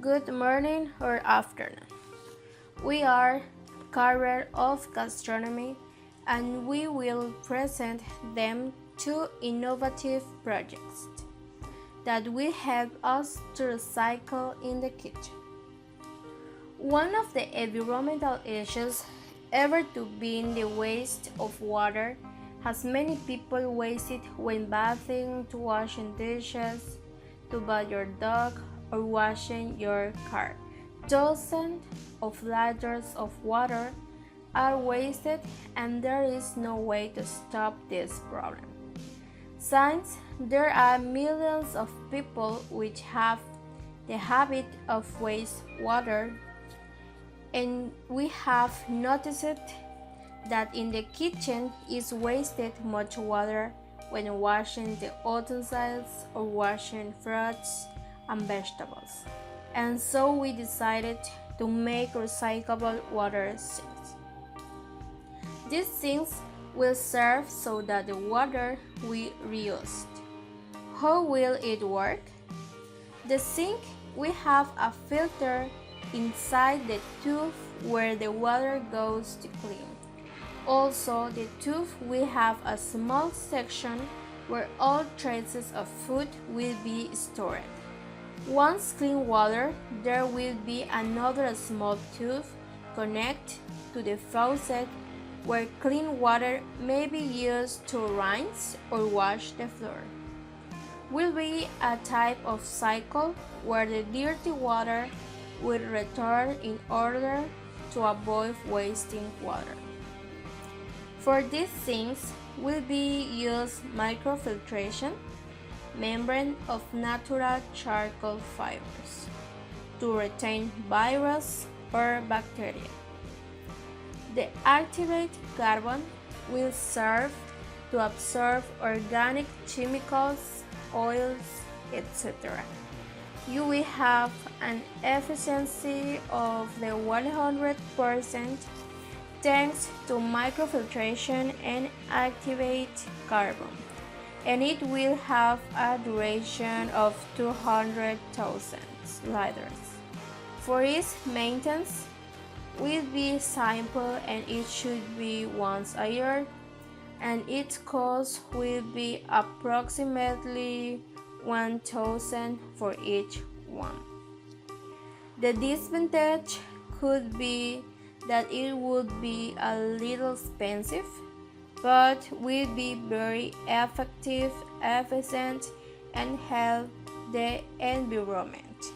Good morning or afternoon. We are Career of Gastronomy and we will present them two innovative projects that will help us to recycle in the kitchen. One of the environmental issues ever to be in the waste of water has many people waste it when bathing, to washing dishes, to bath your dog, or washing your car. Dozens of liters of water are wasted and there is no way to stop this problem. Since there are millions of people which have the habit of waste water, and we have noticed that in the kitchen is wasted much water when washing the utensils or washing fruits and vegetables. And so we decided to make recyclable water sinks. These sinks will serve so that the water we reused. How will it work? The sink will have a filter inside the tube where the water goes to clean. Also, the tube will have a small section where all traces of food will be stored. Once clean water, there will be another small tube connected to the faucet where clean water may be used to rinse or wash the floor. Will be a type of cycle where the dirty water will return in order to avoid wasting water. For these things will be used microfiltration membrane of natural charcoal fibers to retain virus or bacteria. The activated carbon will serve to absorb organic chemicals, oils, etc. You will have an efficiency of the 100% thanks to microfiltration and activated carbon, and it will have a duration of 200,000 liters. For its maintenance will be simple and it should be once a year, and its cost will be approximately 1,000 for each one. The disadvantage could be that it would be a little expensive, but will be very effective, efficient, and help the environment.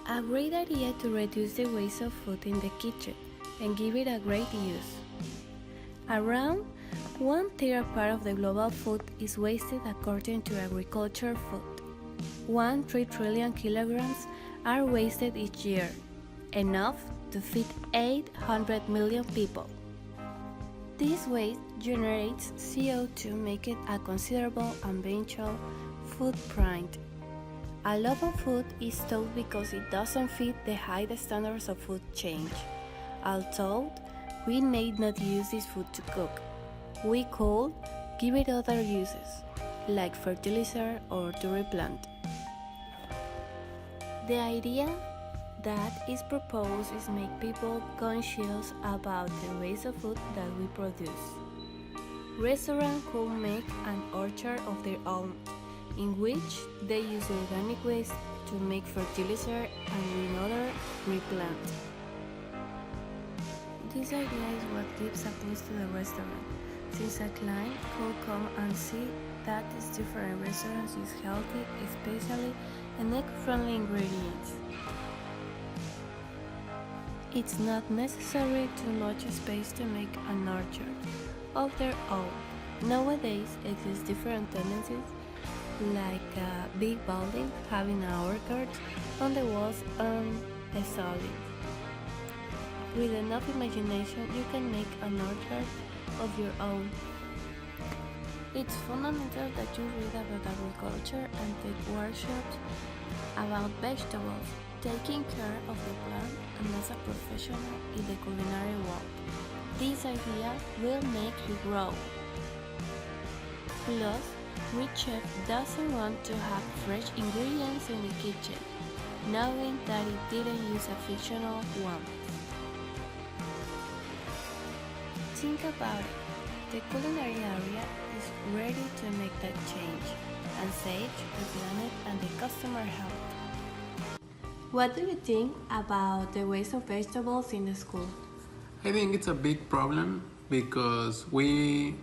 A great idea to reduce the waste of food in the kitchen and give it a great use. Around 1/3 part of the global food is wasted according to agriculture food. 1.3 trillion kilograms are wasted each year, enough to feed 800 million people. This waste generates CO2, making a considerable environmental footprint. A lot of food is stored because it doesn't fit the high standards of food chain. Although we may not use this food to cook, we could give it other uses, like fertilizer or to replant. The idea that is proposed is make people conscious about the waste of food that we produce. Restaurants could make an orchard of their own, in which they use organic waste to make fertilizer and another replant. This idea is what gives a boost to the restaurant, since a client could come and see that these different restaurants use healthy, especially and eco-friendly ingredients. It's not necessary too much space to make an orchard of their own. Nowadays exist different tendencies, like a big building having an orchard on the walls and a solid. With enough imagination, you can make an orchard of your own. It's fundamental that you read about agriculture and take workshops about vegetables, taking care of the plant, and as a professional in the culinary world. This idea will make you grow. Plus, Which chef doesn't want to have fresh ingredients in the kitchen, knowing that it didn't use a fictional one? Think about it. The culinary area is ready to make that change and save the planet and the customer health. What do you think about the waste of vegetables in the school? I think it's a big problem because we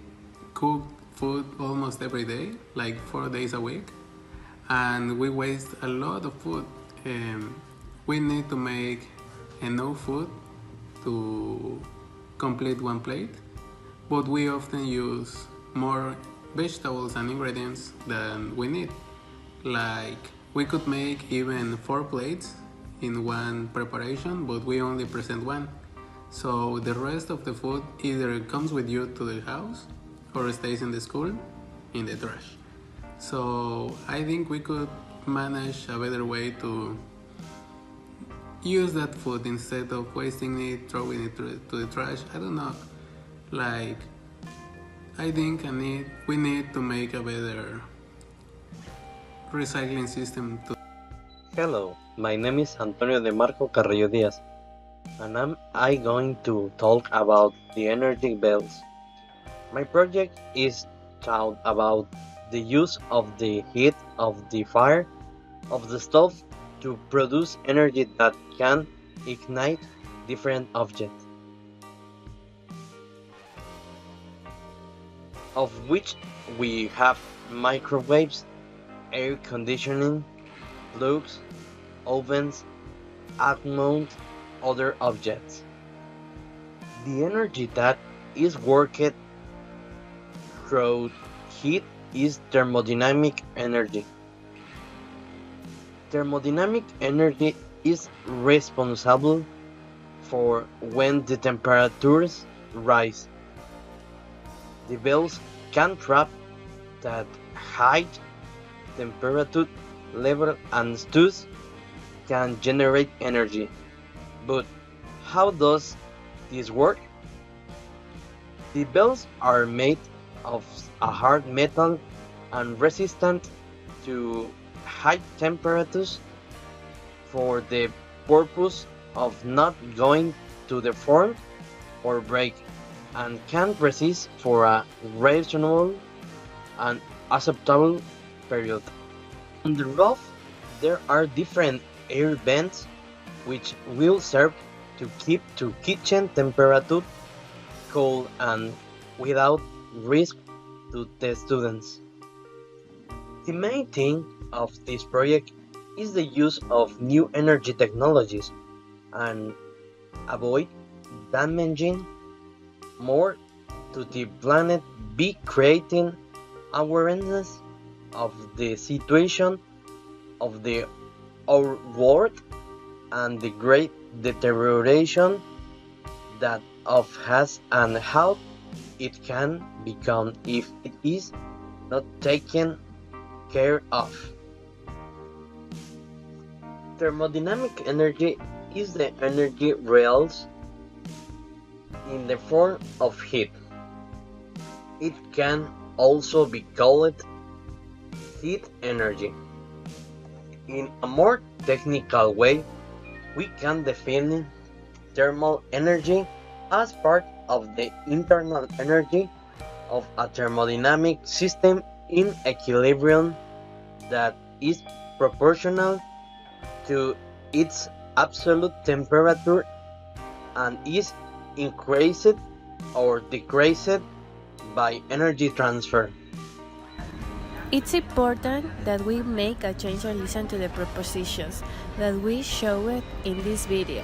cook food almost every day, like 4 days a week, and we waste a lot of food. We need to make enough food to complete one plate, but we often use more vegetables and ingredients than we need. Like we could make even 4 plates in one preparation, but we only present one. So the rest of the food either comes with you to the house or stays in the school in the trash. So I think we could manage a better way to use that food instead of wasting it, throwing it to the trash. I don't know. Like I think we need to make a better recycling system to. Hello, my name is Antonio de Marco Carrillo Diaz, and I going to talk about the energy bells. My project is taught about the use of the heat of the fire of the stove to produce energy that can ignite different objects, of which we have microwaves, air conditioning, plugs, ovens, among other objects. The energy that is worked through heat is thermodynamic energy. Thermodynamic energy is responsible for when the temperatures rise. The bells can trap that high temperature level and thus can generate energy. But how does this work? The bells are made of a hard metal and resistant to high temperatures for the purpose of not going to deform or break, and can resist for a reasonable and acceptable period. On the roof, there are different air vents which will serve to keep the kitchen temperature cool and without risk to the students. The main thing of this project is the use of new energy technologies and avoid damaging more to the planet, be creating awareness of the situation of our world and the great deterioration that of has and how it can become if it is not taken care of. Thermodynamic energy is the energy released in the form of heat. It can also be called heat energy. In a more technical way, we can define thermal energy as part of the internal energy of a thermodynamic system in equilibrium that is proportional to its absolute temperature and is increased or decreased by energy transfer. It's important that we make a change and listen to the propositions that we showed in this video.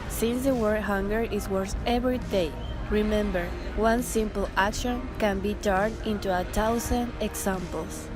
Since the word hunger is worse every day, remember, one simple action can be turned into 1,000 examples.